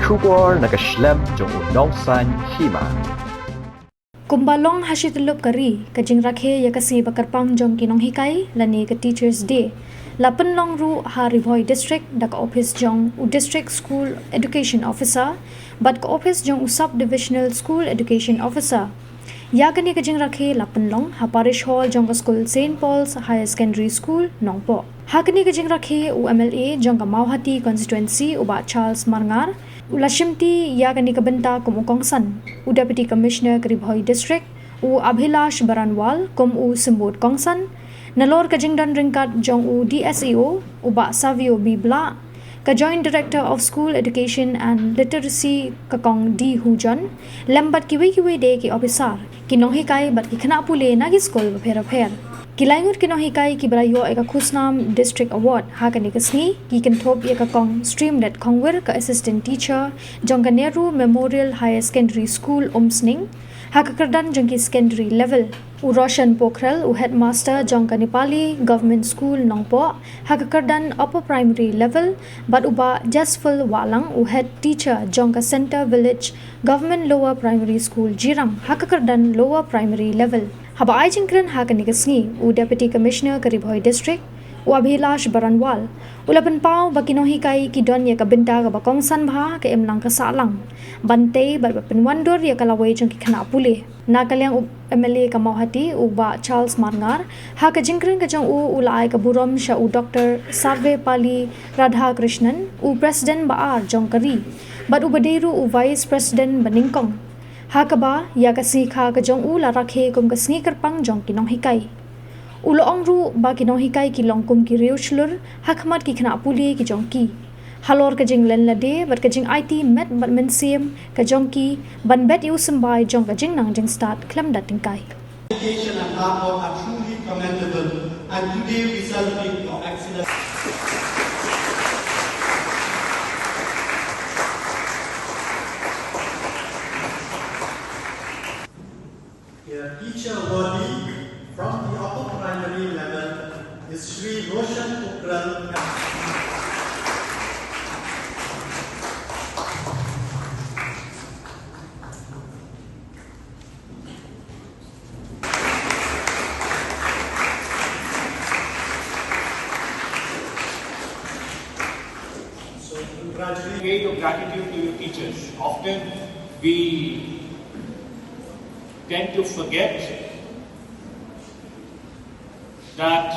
Shubor nakaslem jong unongsan hima. Kumbalong hasitulup kari kajing rakhe ya kasi bakarpang jong kinong hikay lani ka Teachers Day. Lapan long ru Haribhoi District dak office jong u District School Education Officer but ka office jong u Sub-Divisional School Education Officer. Ya kani kajing rakhe lapan long ha Parish Hall jong ka School St. Paul's Higher Secondary School Nongpo. Ha kani kajing rakhe u MLA jong ka Mauhati Constituency u ba Charles Marngar. Ulashimti ya kani kabenta kum Kongsan, u Deputy Commissioner Karibhoi District, u Abhilash Baranwal kum u Simbot Kongsan, nalor kajingdan ringkat jong u DSEO, u ba Savio B. Bla, ka Joint Director of School Education and Literacy kakong D. Hujan, lembat kiwi de ki officer, kinong hikay bat kikana pule nagi school bapher. Kilaingut kinong hikay kibrayo eka khusnam District Award hakani kasni kikentop eka kong streamlet kongwer ka assistant teacher jongka Nehru Memorial Higher Secondary School Umsning hakakardan jongki secondary level u Roshan Pokhrel u headmaster jongka Nepali Government School Nongpo hakakardan upper primary level but uba Jasful Walang u head teacher jongka Center Village Government Lower Primary School Jirang hakakardan lower primary level. Haba ay jingkran hakani kasni u Deputy Commissioner Karibhoi District u Abhilash Baranwal ulapan pau bakino hikay ki don ya kabenta ka bakong sanbha ka emlang ka salang bante barbapen wandur ya kalaway jong ki khana pule nakalyang u MLA ka Mauhati u ba Charles Marngar ha ka jingkran ka jong u ulai ka burom sha u Dr. Sarve Pali Radha Krishnan u President Baar jong kari bat u baderu u Vice President Baningkong hakaba ya kasi kha ka jong u la rakhe kum ka sngi karpang jong kinong hikay ulo ong ru ba kinong hikay ki long kum ki reuchlur hakmat ki khna puli ki jong ki halor ka jing len la de bat ka jing IT met bat men sim ka jong ki ban bet yu sambai jong ka jing nang jing start klam da tingkai. Education and hard work are truly commendable and today we celebrate your excellence. Teacher awardee from the upper primary level is Shri Roshan Pokhrel. So congratulations. Way of gratitude to your teachers. Often we tend to forget that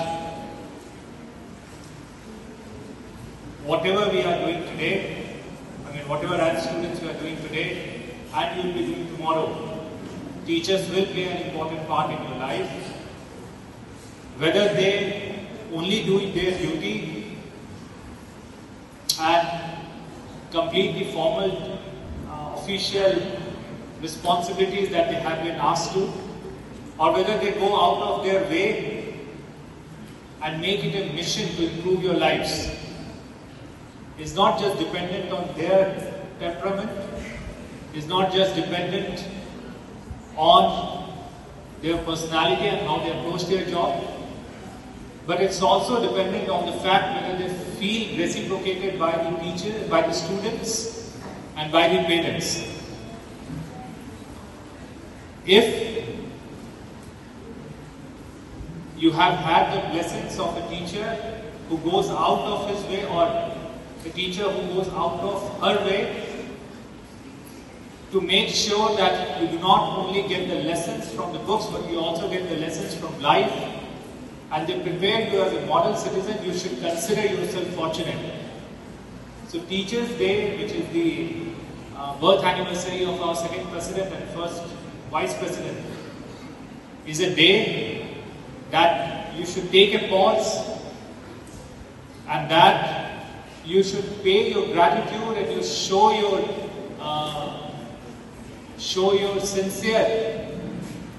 whatever we are doing today, whatever as students we are doing today, and you will be doing tomorrow, teachers will play an important part in your life. Whether they only do their duty and complete the formal official responsibilities that they have been asked to, or whether they go out of their way and make it a mission to improve your lives, is not just dependent on their temperament, is not just dependent on their personality and how they approach their job, but it's also dependent on the fact whether they feel reciprocated by the teachers, by the students, and by the parents. If you have had the blessings of a teacher who goes out of his way, or a teacher who goes out of her way, to make sure that you do not only get the lessons from the books, but you also get the lessons from life, and they prepare you as a model citizen, you should consider yourself fortunate. So Teachers' Day, which is the birth anniversary of our second president and first Vice President, is a day that you should take a pause and that you should pay your gratitude and you show your sincere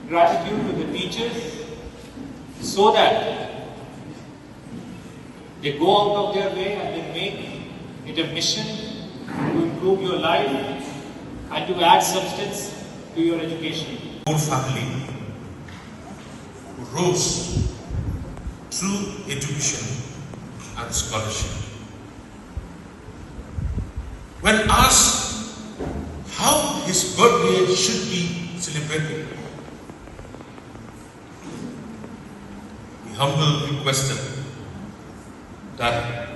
gratitude to the teachers, so that they go out of their way and they make it a mission to improve your life and to add substance to your education. Whole family who rose through education and scholarship. When asked birthday should be celebrated. We humbly requested that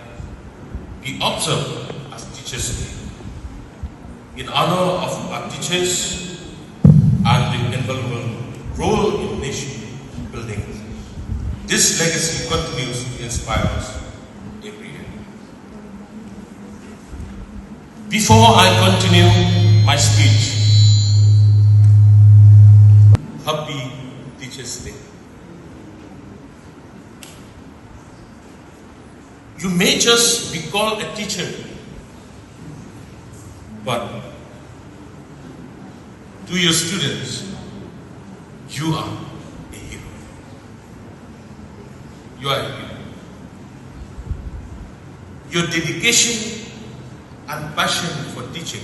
we observe as Teachers' Day in honor of our teachers and the invaluable role in nation building. This legacy continues to inspire us every year. Before I continue my speech, Happy Teachers' Day. You may just be called a teacher, but to your students, you are a hero. You are a hero. Your dedication and passion for teaching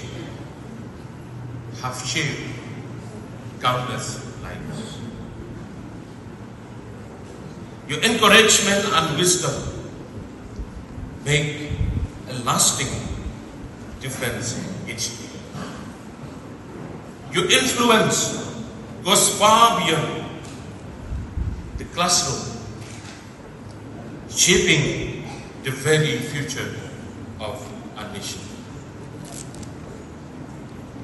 have shaped countless lives. Your encouragement and wisdom make a lasting difference each day. Your influence goes far beyond the classroom, shaping the very future of our nation.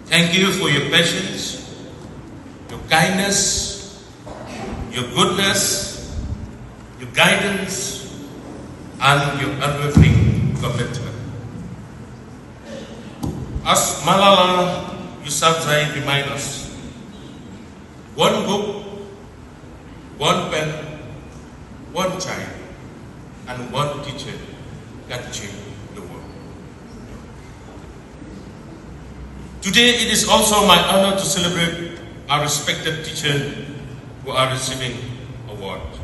Thank you for your patience, your kindness, your goodness, your guidance, and your unwavering commitment. As Malala Yousafzai reminds us, one book, one pen, one child, and one teacher can change the world. Today it is also my honor to celebrate our respected teachers who are receiving awards.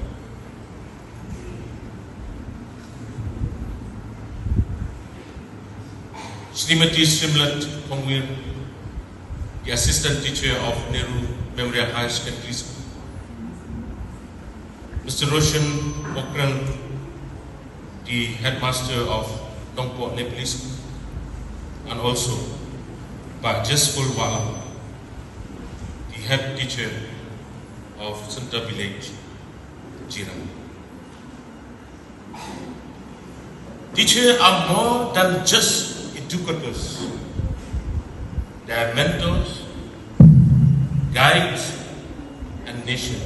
Srimati Shrimlat Pongwir, the assistant teacher of Nehru Memorial High Secondary School. Mr. Roshan Pokran, the headmaster of Dongpo Nepali School, and also Pak Jasful Wala, the head teacher of Center Village, Jirang. Teachers are more than just educators. They are mentors, guides, and nation